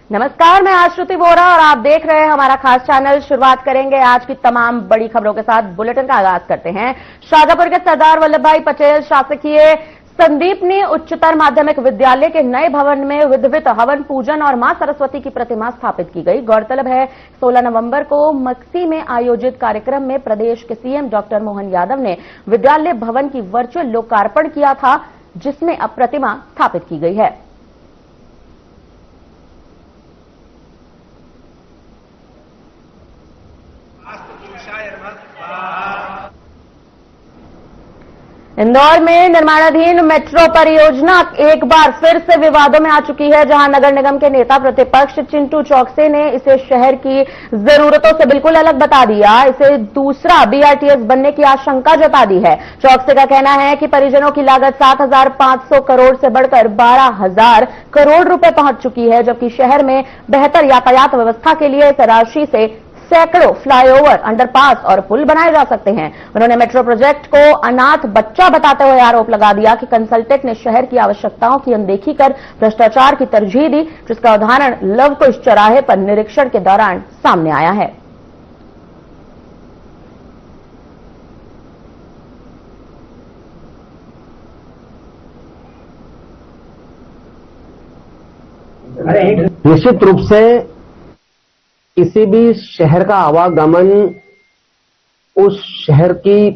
नमस्कार, मैं आश्रुति वोरा और आप देख रहे हैं हमारा खास चैनल। शुरुआत करेंगे आज की तमाम बड़ी खबरों के साथ। बुलेटिन का आगाज करते हैं। शाजापुर के सरदार वल्लभ भाई पटेल शासकीय संदीपनी उच्चतर माध्यमिक विद्यालय के नए भवन में विधिवत हवन पूजन और मां सरस्वती की प्रतिमा स्थापित की गई। गौरतलब है 16 नवंबर को मक्सी में आयोजित कार्यक्रम में प्रदेश के सीएम डॉक्टर मोहन यादव ने विद्यालय भवन की वर्चुअल लोकार्पण किया था, जिसमें अब प्रतिमा स्थापित की गई है। इंदौर में निर्माणाधीन मेट्रो परियोजना एक बार फिर से विवादों में आ चुकी है, जहां नगर निगम के नेता प्रतिपक्ष चिंटू चौकसे ने इसे शहर की जरूरतों से बिल्कुल अलग बता दिया। इसे दूसरा बीआरटीएस बनने की आशंका जता दी है। चौकसे का कहना है कि परियोजनाओं की लागत 7,500 करोड़ से बढ़कर 12,000 करोड़ रुपए पहुंच चुकी है, जबकि शहर में बेहतर यातायात व्यवस्था के लिए इस राशि से सैकड़ों फ्लाईओवर, अंडरपास और पुल बनाए जा सकते हैं। उन्होंने मेट्रो प्रोजेक्ट को अनाथ बच्चा बताते हुए आरोप लगा दिया कि कंसल्टेंट ने शहर की आवश्यकताओं की अनदेखी कर भ्रष्टाचार की तरजीह दी, जिसका उदाहरण लवकुश चौराहे पर निरीक्षण के दौरान सामने आया है। निश्चित रूप से किसी भी शहर का आवागमन उस शहर की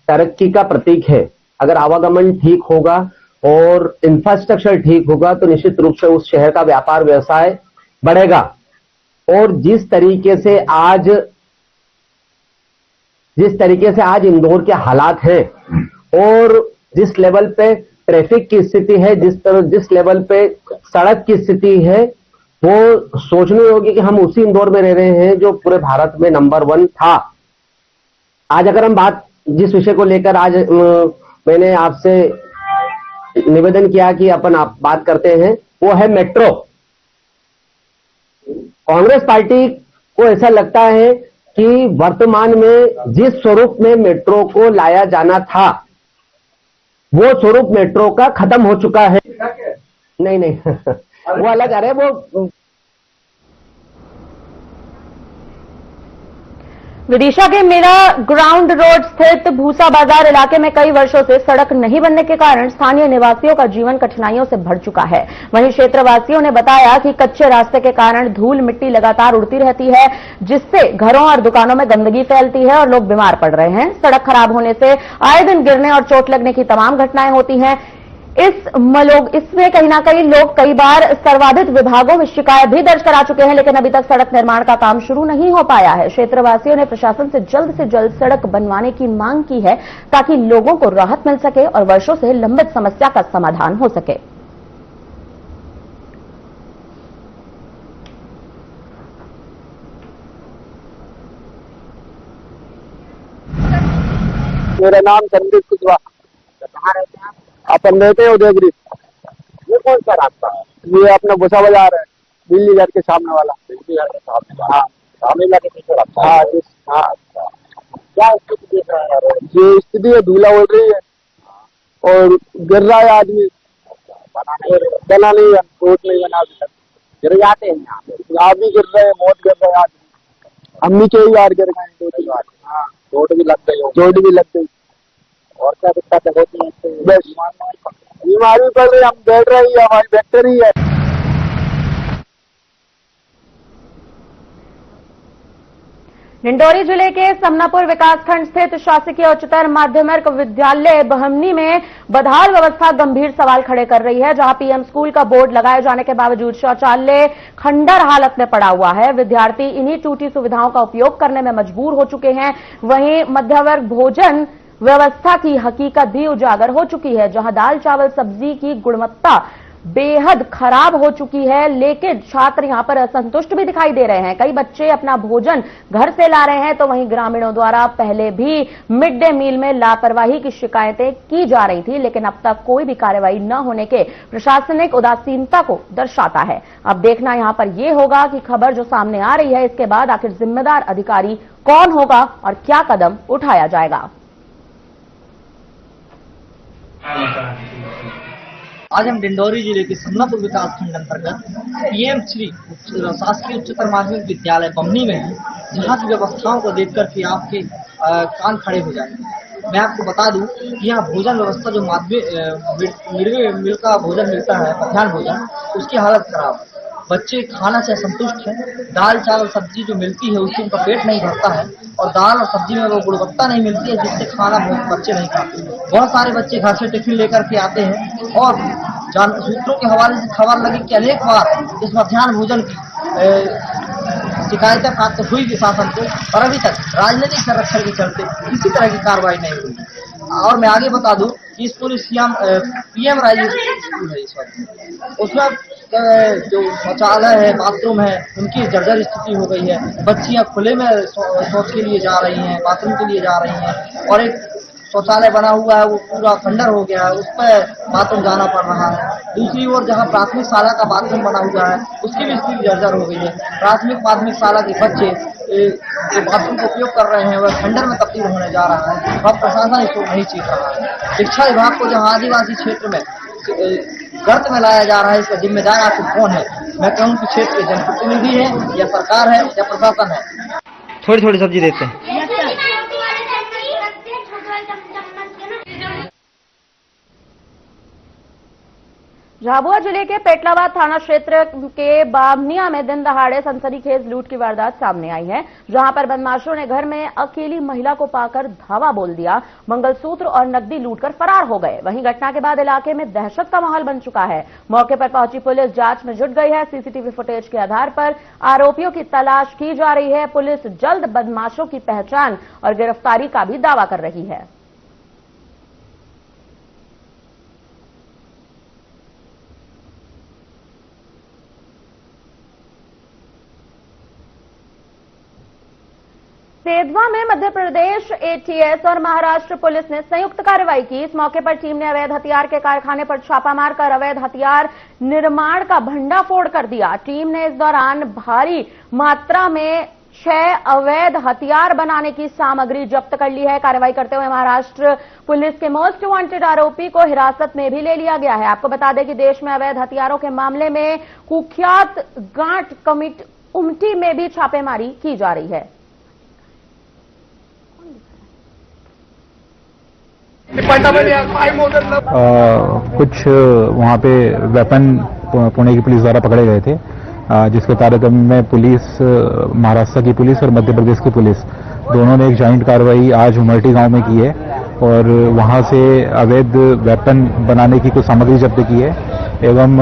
तरक्की का प्रतीक है। अगर आवागमन ठीक होगा और इंफ्रास्ट्रक्चर ठीक होगा तो निश्चित रूप से उस शहर का व्यापार व्यवसाय बढ़ेगा। और जिस तरीके से आज इंदौर के हालात हैं और जिस लेवल पे ट्रैफिक की स्थिति है, जिस लेवल पे सड़क की स्थिति है, वो सोचने योग्य कि हम उसी इंदौर में रह रहे हैं जो पूरे भारत में नंबर 1 था। आज अगर हम जिस विषय को लेकर आज मैंने आपसे निवेदन किया कि आप बात करते हैं, वो है मेट्रो। कांग्रेस पार्टी को ऐसा लगता है कि वर्तमान में जिस स्वरूप में मेट्रो को लाया जाना था, वो स्वरूप मेट्रो का खत्म हो चुका है। नहीं वो अलग है। वो विदिशा के मेरा ग्राउंड रोड स्थित भूसा बाजार इलाके में कई वर्षों से सड़क नहीं बनने के कारण स्थानीय निवासियों का जीवन कठिनाइयों से भर चुका है। वहीं क्षेत्रवासियों ने बताया कि कच्चे रास्ते के कारण धूल मिट्टी लगातार उड़ती रहती है, जिससे घरों और दुकानों में गंदगी फैलती है और लोग बीमार पड़ रहे हैं। सड़क खराब होने से आए दिन गिरने और चोट लगने की तमाम घटनाएं होती हैं। इसमें कहीं ना कहीं लोग कई बार संबंधित विभागों में शिकायत भी दर्ज करा चुके हैं, लेकिन अभी तक सड़क निर्माण का काम शुरू नहीं हो पाया है। क्षेत्रवासियों ने प्रशासन से जल्द सड़क बनवाने की मांग की है, ताकि लोगों को राहत मिल सके और वर्षों से लंबित समस्या का समाधान हो सके। मेरा नाम संदीप कुशवाहा। कहाँ रहते हैं आप? अपन रहते हैं उदयगिरी। ये कौन सा रास्ता है? ये अपना भूसा बाजार है, दिल्ली घर के सामने वाला। दिल्ली घर के सामने? हाँ, रामलीला के पीछे रास्ता। हाँ क्या स्थिति देख रहे हैं? ये स्थिति है, धूला उड़ रही है और गिर रहा है आदमी। बना नहीं है, रोड नहीं बना अभी तक। गिर जाते हैं यहाँ भी गिर रहे हैं, मौत गिर रहे हैं आदमी। हम नीचे ही बार गिर गए। हाँ, चोट भी लग गई। और क्या दिक्कतें होती हैं? बस बीमारी पड़ रही, हम बैठ रही है, हमारी बैक्टीरिया है। डिंडोरी जिले के समनापुर विकासखंड स्थित शासकीय उच्चतर माध्यमिक विद्यालय बहमनी में बदहाल व्यवस्था गंभीर सवाल खड़े कर रही है, जहां पीएम स्कूल का बोर्ड लगाए जाने के बावजूद शौचालय खंडर हालत में पड़ा हुआ है। विद्यार्थी इन्हीं टूटी सुविधाओं का उपयोग करने में मजबूर हो चुके हैं। वहीं मध्यवर्ग भोजन व्यवस्था की हकीकत भी उजागर हो चुकी है, जहां दाल चावल सब्जी की गुणवत्ता बेहद खराब हो चुकी है, लेकिन छात्र यहां पर असंतुष्ट भी दिखाई दे रहे हैं। कई बच्चे अपना भोजन घर से ला रहे हैं, तो वहीं ग्रामीणों द्वारा पहले भी मिड डे मील में लापरवाही की शिकायतें की जा रही थी, लेकिन अब तक कोई भी कार्रवाई न होने के प्रशासनिक उदासीनता को दर्शाता है। अब देखना यहां पर यह होगा कि खबर जो सामने आ रही है, इसके बाद आखिर जिम्मेदार अधिकारी कौन होगा और क्या कदम उठाया जाएगा। आज हम डिंडौरी जिले के समनापुर विकास खंड अंतर्गत पीएम श्री शासकीय उच्चतर माध्यमिक विद्यालय बमनी में है, जहाँ की व्यवस्थाओं को देख करके आपके कान खड़े हो जाएंगे। मैं आपको बता दूं कि यहाँ भोजन व्यवस्था जो मिड डे मील का भोजन मिलता है, मध्याह्न भोजन, उसकी हालत खराब है। बच्चे खाना से असंतुष्ट हैं। दाल चावल सब्जी जो मिलती है उससे उनका पेट नहीं भरता है, और दाल और सब्जी में वो गुणवत्ता नहीं मिलती है, जिससे खाना बच्चे नहीं खाते। बहुत सारे बच्चे घर से टिफिन लेकर के आते हैं, और सूत्रों के हवाले से खबर लगी कि अनेक बार इस मध्याह्न भोजन की शिकायतें प्राप्त हुई प्रशासन को, पर अभी तक राजनीतिक संरक्षण के चलते किसी तरह की कार्रवाई नहीं हुई। और मैं आगे बता दूं कि इस पूरी पीएम राइज स्कूल है, इस वक्त उसमें जो शौचालय है, बाथरूम है, उनकी जर्जर स्थिति हो गई है। बच्चियां खुले में शौच के लिए जा रही हैं, बाथरूम के लिए जा रही हैं, और एक शौचालय बना हुआ है वो पूरा खंडर हो गया है, उस पर बाथरूम जाना पड़ रहा है। दूसरी ओर जहाँ प्राथमिक शाला का बाथरूम बना हुआ है उसकी भी स्थिति जर्जर हो गई है। प्राथमिक माध्यमिक शाला के बच्चे जो बाथरूम का उपयोग कर रहे हैं वह खंडर में तब्दील होने जा रहा है, और प्रशासन इसको नहीं चीख रहा है। शिक्षा विभाग को जहाँ आदिवासी क्षेत्र में गर्त में लाया जा रहा है, इसका जिम्मेदार आखिर कौन है? मैं कहूँ कि क्षेत्र के जनप्रतिनिधि है, या सरकार है, या प्रशासन है। थोड़ी थोड़ी सब्जी देते हैं। झाबुआ जिले के पेटलाबाद थाना क्षेत्र के बामनिया में दिन दहाड़े सनसनीखेज लूट की वारदात सामने आई है, जहां पर बदमाशों ने घर में अकेली महिला को पाकर धावा बोल दिया, मंगलसूत्र और नकदी लूटकर फरार हो गए। वहीं घटना के बाद इलाके में दहशत का माहौल बन चुका है। मौके पर पहुंची पुलिस जांच में जुट गई है। सीसीटीवी फुटेज के आधार पर आरोपियों की तलाश की जा रही है। पुलिस जल्द बदमाशों की पहचान और गिरफ्तारी का भी दावा कर रही है। सेंधवा में मध्य प्रदेश एटीएस और महाराष्ट्र पुलिस ने संयुक्त कार्रवाई की। इस मौके पर टीम ने अवैध हथियार के कारखाने पर छापा मारकर अवैध हथियार निर्माण का भंडाफोड़ कर दिया। टीम ने इस दौरान भारी मात्रा में 6 अवैध हथियार बनाने की सामग्री जब्त कर ली है। कार्रवाई करते हुए महाराष्ट्र पुलिस के मोस्ट वांटेड आरोपी को हिरासत में भी ले लिया गया है। आपको बता दें कि देश में अवैध हथियारों के मामले में कुख्यात गांठ कमिटी उमटी में भी छापेमारी की जा रही है। कुछ वहाँ पे वेपन पुणे की पुलिस द्वारा पकड़े गए थे, जिसके तारतम्य में पुलिस, महाराष्ट्र की पुलिस और मध्य प्रदेश की पुलिस दोनों ने एक जॉइंट कार्रवाई आज उमरटी गांव में की है, और वहाँ से अवैध वेपन बनाने की कुछ सामग्री जब्त की है, एवं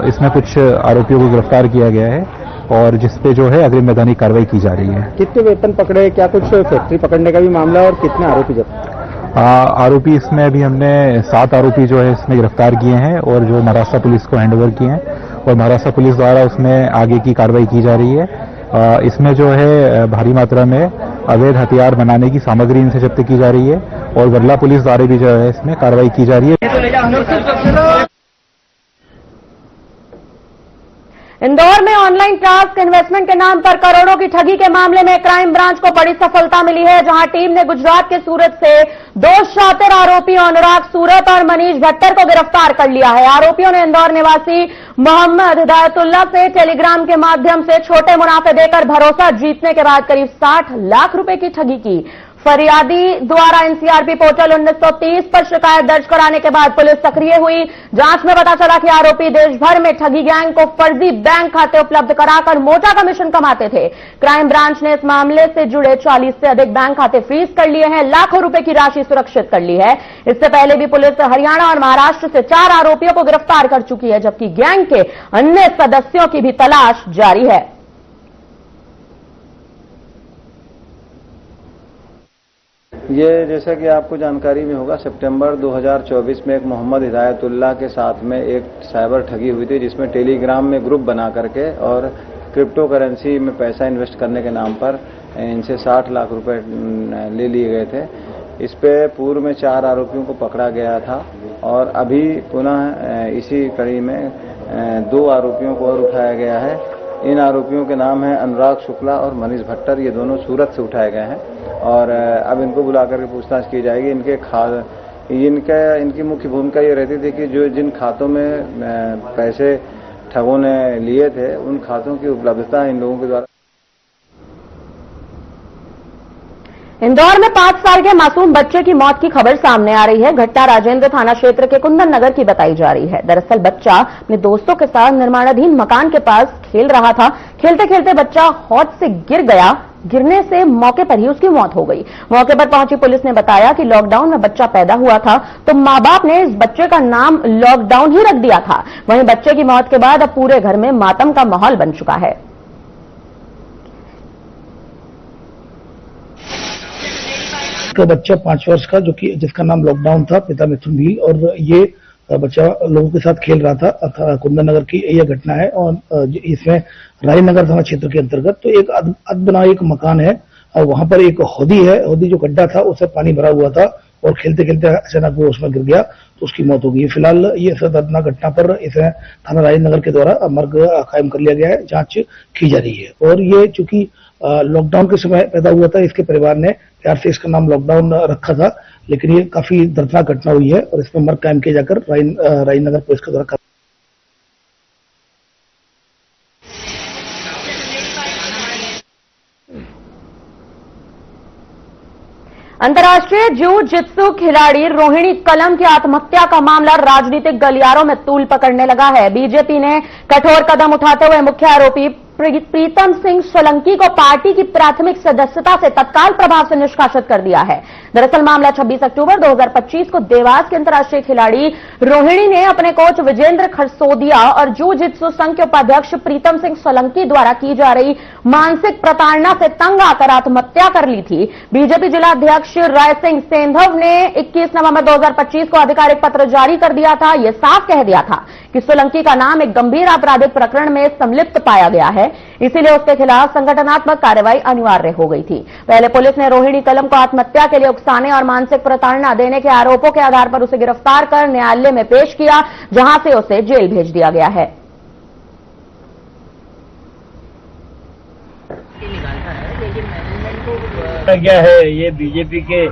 इसमें कुछ आरोपियों को गिरफ्तार किया गया है, और जिसपे जो है अग्रिम वैधानिक कार्रवाई की जा रही है। कितने वेपन पकड़े, क्या कुछ फैक्ट्री पकड़ने का भी मामला है, और कितने आरोपी जब्त? आरोपी इसमें अभी हमने 7 आरोपी जो है इसमें गिरफ्तार किए हैं, और जो महाराष्ट्र पुलिस को हैंडओवर किए हैं, और महाराष्ट्र पुलिस द्वारा उसमें आगे की कार्रवाई की जा रही है। इसमें जो है भारी मात्रा में अवैध हथियार बनाने की सामग्री इनसे जब्त की जा रही है, और वरला पुलिस द्वारा भी जो है इसमें कार्रवाई की जा रही है। इंदौर में ऑनलाइन टास्क इन्वेस्टमेंट के नाम पर करोड़ों की ठगी के मामले में क्राइम ब्रांच को बड़ी सफलता मिली है, जहां टीम ने गुजरात के सूरत से 2 शातिर आरोपी अनुराग सूरत और मनीष भट्टर को गिरफ्तार कर लिया है। आरोपियों ने इंदौर निवासी मोहम्मद हिदायतुल्लाह से टेलीग्राम के माध्यम से छोटे मुनाफे देकर भरोसा जीतने के बाद करीब 60 लाख रुपए की ठगी की। फरियादी द्वारा एनसीआरपी पोर्टल 1930 पर शिकायत दर्ज कराने के बाद पुलिस सक्रिय हुई। जांच में पता चला कि आरोपी देश भर में ठगी गैंग को फर्जी बैंक खाते उपलब्ध कराकर मोटा कमीशन कमाते थे। क्राइम ब्रांच ने इस मामले से जुड़े 40 से अधिक बैंक खाते फ्रीज कर लिए हैं, लाखों रुपए की राशि सुरक्षित कर ली है। इससे पहले भी पुलिस हरियाणा और महाराष्ट्र से 4 आरोपियों को गिरफ्तार कर चुकी है, जबकि गैंग के अन्य सदस्यों की भी तलाश जारी है। ये जैसा कि आपको जानकारी में होगा, सितंबर 2024 में एक मोहम्मद हिदायतुल्लाह के साथ में एक साइबर ठगी हुई थी, जिसमें टेलीग्राम में ग्रुप बना करके और क्रिप्टो करेंसी में पैसा इन्वेस्ट करने के नाम पर इनसे 60 लाख रुपए ले लिए गए थे। इस पे पूर्व में 4 आरोपियों को पकड़ा गया था, और अभी पुनः इसी कड़ी में 2 आरोपियों को और उठाया गया है। इन आरोपियों के नाम हैं अनुराग शुक्ला और मनीष भट्टर। ये दोनों सूरत से उठाए गए हैं, और अब इनको बुला करके पूछताछ की जाएगी। इनके इनकी मुख्य भूमिका ये रहती थी कि जो जिन खातों में पैसे ठगों ने लिए थे उन खातों की उपलब्धता इन लोगों के द्वारा। इंदौर में 5 साल के मासूम बच्चे की मौत की खबर सामने आ रही है। घटना राजेंद्र थाना क्षेत्र के कुंदन नगर की बताई जा रही है। दरअसल बच्चा अपने दोस्तों के साथ निर्माणाधीन मकान के पास खेल रहा था। खेलते खेलते बच्चा हौद से गिर गया। गिरने से मौके पर ही उसकी मौत हो गई। मौके पर पहुंची पुलिस ने बताया कि लॉकडाउन में बच्चा पैदा हुआ था तो मां बाप ने इस बच्चे का नाम लॉकडाउन ही रख दिया था। वहीं बच्चे की मौत के बाद अब पूरे घर में मातम का माहौल बन चुका है। का बच्चा 5 वर्ष का जिसका नाम लॉकडाउन था, पिता मिथुन भील, और ये बच्चा लोगों के साथ खेल रहा था। कुंदन नगर की यह घटना है और इसमें रायनगर थाना क्षेत्र के अंतर्गत तो एक अदबना एक मकान है और वहां पर एक हौदी है। हौदी जो गड्ढा था उससे पानी भरा हुआ था और खेलते खेलते अचानक वो उसमें गिर गया तो उसकी मौत हो गई। फिलहाल ये दर्दनाक घटना पर इसे थाना रायनगर के द्वारा मर्ग कायम कर लिया गया है, जांच की जा रही है। और ये चूंकि लॉकडाउन के समय पैदा हुआ था, इसके परिवार ने प्यार से इसका नाम लॉकडाउन रखा था, लेकिन ये काफी दर्दनाक घटना हुई है और इसमें मर्ग कायम किया जाकर रायनगर पुलिस के द्वारा। अंतर्राष्ट्रीय जू जित्सु खिलाड़ी रोहिणी कलम की आत्महत्या का मामला राजनीतिक गलियारों में तूल पकड़ने लगा है। बीजेपी ने कठोर कदम उठाते हुए मुख्य आरोपी प्रीतम सिंह सोलंकी को पार्टी की प्राथमिक सदस्यता से तत्काल प्रभाव से निष्कासित कर दिया है। दरअसल मामला 26 अक्टूबर 2025 को देवास के अंतर्राष्ट्रीय खिलाड़ी रोहिणी ने अपने कोच विजेंद्र खरसोदिया और जू जित्सु संघ के उपाध्यक्ष प्रीतम सिंह सोलंकी द्वारा की जा रही मानसिक प्रताड़ना से तंग आकर आत्महत्या कर ली थी। बीजेपी जिला अध्यक्ष राय सिंह सेंधव ने 21 नवंबर 2025 को आधिकारिक पत्र जारी कर दिया था। यह साफ कह दिया था कि सोलंकी का नाम एक गंभीर आपराधिक प्रकरण में संलिप्त पाया गया है, इसीलिए उसके खिलाफ संगठनात्मक कार्रवाई अनिवार्य हो गई थी। पहले पुलिस ने रोहिणी कलम को आत्महत्या के लिए उकसाने और मानसिक प्रताड़ना देने के आरोपों के आधार पर उसे गिरफ्तार कर न्यायालय में पेश किया, जहां से उसे जेल भेज दिया गया है। क्या है, ये बीजेपी के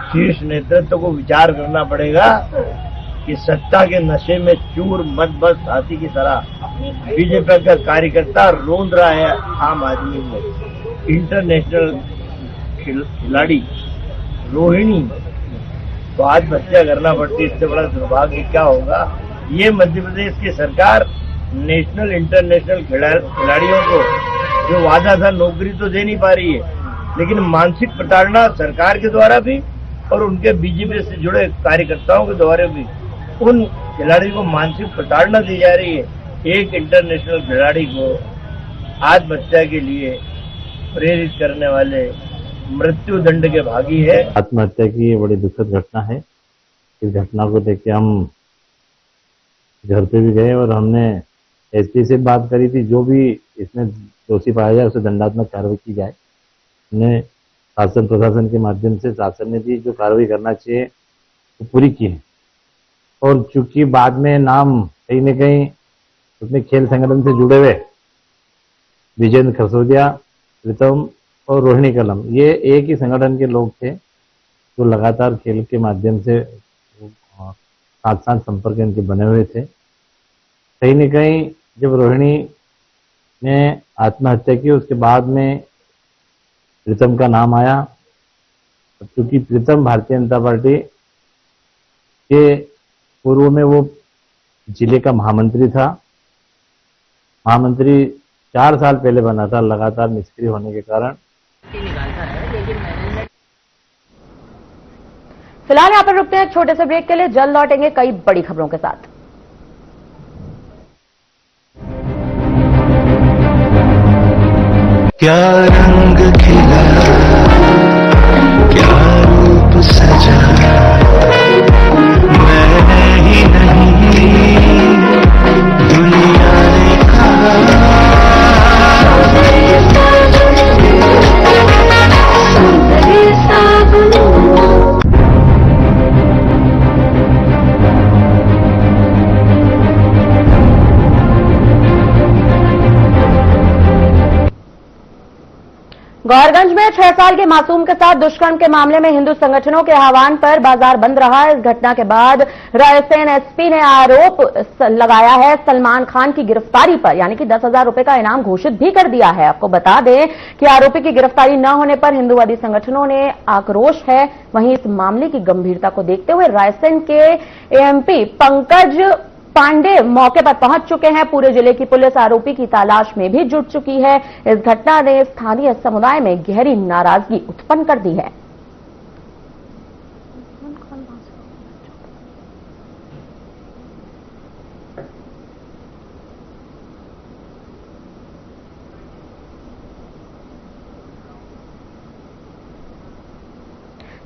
शीर्ष नेतृत्व को विचार करना पड़ेगा कि सत्ता के नशे में चूर मदबस हाथी की तरह बीजेपी का कार्यकर्ता रोंद रहा है आम आदमी में। इंटरनेशनल खिलाड़ी रोहिणी को आत्महत्या करना पड़ती, इससे बड़ा दुर्भाग्य क्या होगा। ये मध्य प्रदेश की सरकार नेशनल इंटरनेशनल खिलाड़ियों को जो वादा था नौकरी तो दे नहीं पा रही है, लेकिन मानसिक प्रताड़ना सरकार के द्वारा भी और उनके बीजेपी से जुड़े कार्यकर्ताओं के द्वारा भी उन खिलाड़ियों को मानसिक प्रताड़ना दी जा रही है। एक इंटरनेशनल खिलाड़ी को आत्महत्या के लिए प्रेरित करने वाले मृत्यु दंड के भागी है। आत्महत्या की बड़ी दुखद घटना है। इस घटना को देख के हम घर पे भी गए और हमने एसपी से बात करी थी, जो भी इसमें दोषी पाया जाए उसे दंडात्मक कार्रवाई की जाए। हमने शासन प्रशासन के माध्यम से शासन ने भी जो कार्रवाई करना चाहिए वो पूरी की है। और चूंकि बाद में नाम कहीं न कहीं उसमें खेल संगठन से जुड़े हुए विजेंद्र खरसोदिया, प्रीतम और रोहिणी कलम, ये एक ही संगठन के लोग थे जो लगातार खेल के माध्यम से साथ साथ संपर्क इनके बने हुए थे। कहीं न कहीं जब रोहिणी ने आत्महत्या की उसके बाद में प्रीतम का नाम आया। क्योंकि प्रीतम भारतीय जनता पार्टी के पूर्व में वो जिले का महामंत्री था। महामंत्री 4 साल पहले बना था, लगातार निष्क्रिय होने के कारण। फिलहाल यहां पर रुकते हैं एक छोटे से ब्रेक के लिए, जल्द लौटेंगे कई बड़ी खबरों के साथ। क्या रंग खिला, क्या रूप सजा, मैंने ही नहीं दुनिया ने कहा। गौरगंज में 6 साल के मासूम के साथ दुष्कर्म के मामले में हिंदू संगठनों के आह्वान पर बाजार बंद रहा। इस घटना के बाद रायसेन एसपी ने आरोप लगाया है सलमान खान की गिरफ्तारी पर, यानी कि 10,000 रुपए का इनाम घोषित भी कर दिया है। आपको बता दें कि आरोपी की गिरफ्तारी न होने पर हिंदूवादी संगठनों ने आक्रोश है। वहीं इस मामले की गंभीरता को देखते हुए रायसेन के एएमपी पंकज पांडे मौके पर पहुंच चुके हैं। पूरे जिले की पुलिस आरोपी की तलाश में भी जुट चुकी है। इस घटना ने स्थानीय समुदाय में गहरी नाराजगी उत्पन्न कर दी है।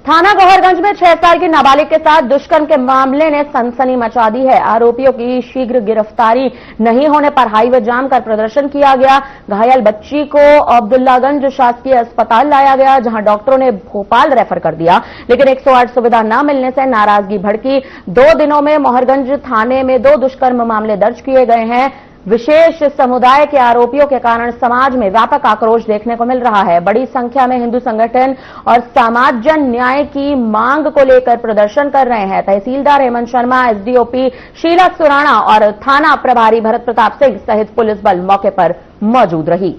थाना गौहरगंज में 6 साल की नाबालिग के साथ दुष्कर्म के मामले ने सनसनी मचा दी है। आरोपियों की शीघ्र गिरफ्तारी नहीं होने पर हाईवे जाम कर प्रदर्शन किया गया। घायल बच्ची को अब्दुल्लागंज शासकीय अस्पताल लाया गया, जहां डॉक्टरों ने भोपाल रेफर कर दिया, लेकिन 108 सुविधा न मिलने से नाराजगी भड़की। 2 दिनों में मोहरगंज थाने में 2 दुष्कर्म मामले दर्ज किए गए हैं। विशेष समुदाय के आरोपियों के कारण समाज में व्यापक आक्रोश देखने को मिल रहा है। बड़ी संख्या में हिंदू संगठन और समाजजन न्याय की मांग को लेकर प्रदर्शन कर रहे हैं। तहसीलदार हेमंत शर्मा, एसडीओपी शीला सुराणा और थाना प्रभारी भरत प्रताप सिंह सहित पुलिस बल मौके पर मौजूद रही।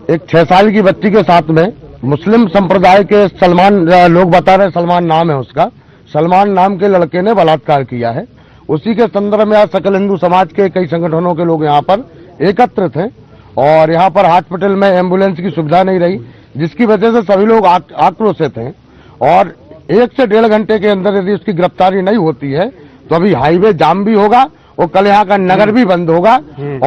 एक 6 साल की बच्ची के साथ में मुस्लिम संप्रदाय के सलमान, लोग बता रहे सलमान नाम है उसका, सलमान नाम के लड़के ने बलात्कार किया है। उसी के संदर्भ में आज सकल हिंदू समाज के कई संगठनों के लोग यहाँ पर एकत्रित हैं और यहाँ पर हॉस्पिटल में एम्बुलेंस की सुविधा नहीं रही, जिसकी वजह से सभी लोग आक्रोशित हैं। और 1 से 1.5 घंटे के अंदर यदि उसकी गिरफ्तारी नहीं होती है तो अभी हाईवे जाम भी होगा और कल यहाँ का नगर भी बंद होगा।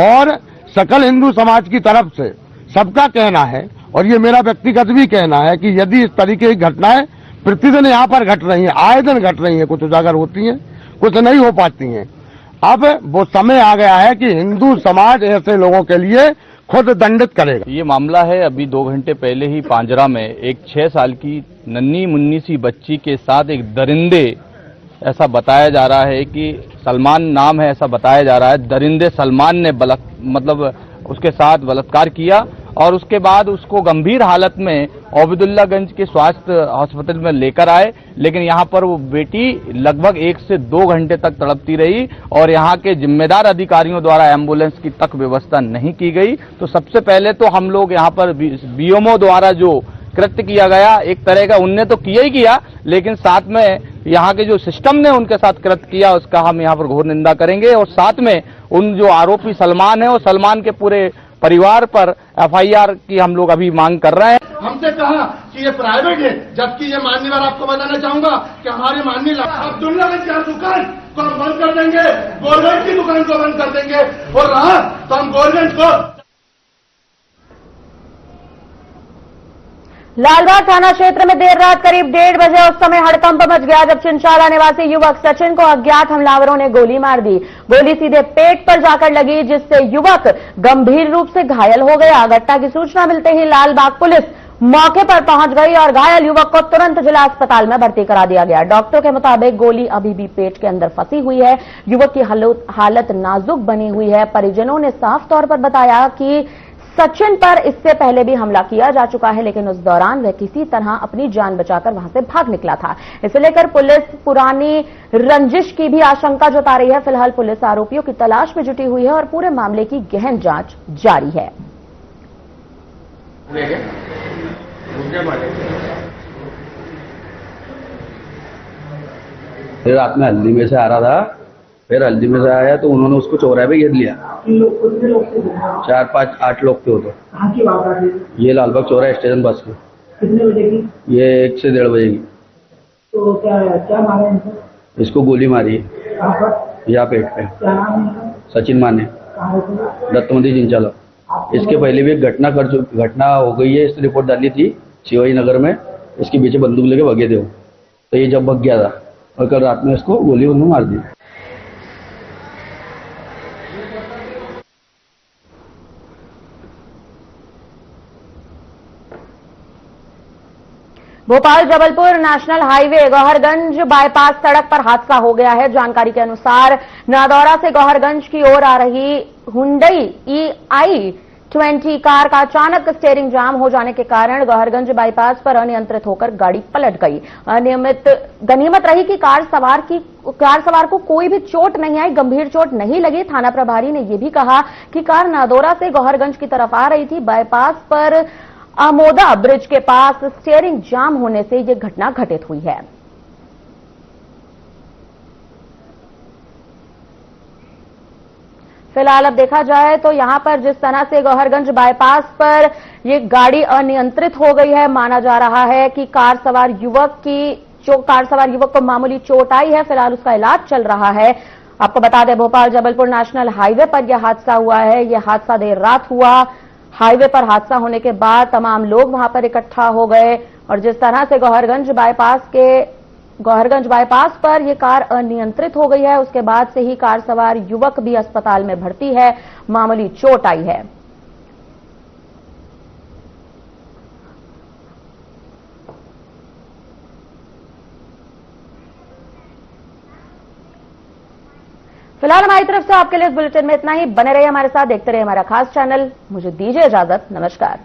और सकल हिंदू समाज की तरफ से सबका कहना है और ये मेरा व्यक्तिगत भी कहना है कि यदि इस तरीके की घटनाएं प्रतिदिन यहाँ पर घट रही हैं, आए दिन घट रही हैं, कुछ उजागर होती हैं, कुछ नहीं हो पाती हैं। अब वो समय आ गया है कि हिंदू समाज ऐसे लोगों के लिए खुद दंडित करेगा। ये मामला है अभी 2 घंटे पहले ही पांजरा में एक 6 साल की नन्ही मुन्नी सी बच्ची के साथ एक दरिंदे, ऐसा बताया जा रहा है कि सलमान नाम है, ऐसा बताया जा रहा है, दरिंदे सलमान ने मतलब उसके साथ बलात्कार किया और उसके बाद उसको गंभीर हालत में ओबेदुल्लागंज के स्वास्थ्य हॉस्पिटल में लेकर आए, लेकिन यहाँ पर वो बेटी लगभग 1 से 2 घंटे तक तड़पती रही और यहाँ के जिम्मेदार अधिकारियों द्वारा एम्बुलेंस की तक व्यवस्था नहीं की गई। तो सबसे पहले तो हम लोग यहाँ पर बीएमओ द्वारा जो कृत्य किया गया, एक तरह का उनने तो किया ही किया, लेकिन साथ में यहाँ के जो सिस्टम ने उनके साथ कृत्य किया उसका हम यहाँ पर घोर निंदा करेंगे। और साथ में उन जो आरोपी सलमान है और सलमान के पूरे परिवार पर एफआईआर की हम लोग अभी मांग कर रहे हैं। हमसे कहा कि ये प्राइवेट है, जबकि ये माननीय बार आपको बताना चाहूंगा कि हमारे माननीय अब्दुल्लागंज की दुकान को हम बंद कर देंगे, गोरगंज की दुकान को बंद कर देंगे और रहा तो हम गोरगंज को। लालबाग थाना क्षेत्र में देर रात करीब 1:30 बजे उस समय हड़कंप मच गया जब चिंचाला निवासी युवक सचिन को अज्ञात हमलावरों ने गोली मार दी। गोली सीधे पेट पर जाकर लगी, जिससे युवक गंभीर रूप से घायल हो गया। घटना की सूचना मिलते ही लालबाग पुलिस मौके पर पहुंच गई और घायल युवक को तुरंत जिला अस्पताल में भर्ती करा दिया गया। डॉक्टरों के मुताबिक गोली अभी भी पेट के अंदर फंसी हुई है। युवक की हालत नाजुक बनी हुई है। परिजनों ने साफ तौर पर बताया कि सचिन पर इससे पहले भी हमला किया जा चुका है, लेकिन उस दौरान वह किसी तरह अपनी जान बचाकर वहां से भाग निकला था। इसे लेकर पुलिस पुरानी रंजिश की भी आशंका जता रही है। फिलहाल पुलिस आरोपियों की तलाश में जुटी हुई है और पूरे मामले की गहन जांच जारी है। फिर रात में हल्दी में से आ रहा था, फिर हल्दी में से आया तो उन्होंने उसको चौराहे पे घेर लिया। 4, 5, 8 लोग थे होते। ये लालबाग चौराहा स्टेशन बस में। कितने बजे की? ये 1 से 1:30 बजे की। तो क्या मारा इनको? इसको गोली मारी है यहाँ पेट पे। क्या नाम है? सचिन माने, दत्तमंदी चिंचाला। इसके पहले भी एक घटना हो गई है। इसने रिपोर्ट डाली थी शिवाजी नगर में, इसके पीछे बंदूक लेके भगे थे वो। तो ये जब भग गया था और कल रात में इसको गोली उन्होंने मार दी। Bhopal Jabalpur national highway Gauharganj bypass सड़क पर हादसा हो गया है। जानकारी के अनुसार नादौरा से गौहरगंज की ओर आ रही हुंडई EI-20 कार का अचानक स्टीयरिंग जाम हो जाने के कारण गौहरगंज बाईपास पर अनियंत्रित होकर गाड़ी पलट गई। गनीमत रही कि कार सवार को कोई भी चोट नहीं आई, गंभीर चोट नहीं लगी। थाना प्रभारी ने यह भी कहा कि कार नादौरा से गौहरगंज की तरफ आ रही थी। बाईपास पर आमोदा ब्रिज के पास स्टीयरिंग जाम होने से यह घटना घटित हुई है। फिलहाल अब देखा जाए तो यहां पर जिस तरह से गौहरगंज बाईपास पर यह गाड़ी अनियंत्रित हो गई है, माना जा रहा है कि कार सवार युवक को मामूली चोट आई है। फिलहाल उसका इलाज चल रहा है। आपको बता दें, भोपाल जबलपुर नेशनल हाईवे पर यह हादसा हुआ है। यह हादसा देर रात हुआ। हाईवे पर हादसा होने के बाद तमाम लोग वहां पर इकट्ठा हो गए और जिस तरह से गौहरगंज बाईपास पर यह कार अनियंत्रित हो गई है, उसके बाद से ही कार सवार युवक भी अस्पताल में भर्ती है। मामूली चोट आई है। फिलहाल हमारी तरफ से आपके लिए इस बुलेटिन में इतना ही। बने रहिए हमारे साथ, देखते रहिए हमारा खास चैनल। मुझे दीजिए इजाजत। नमस्कार।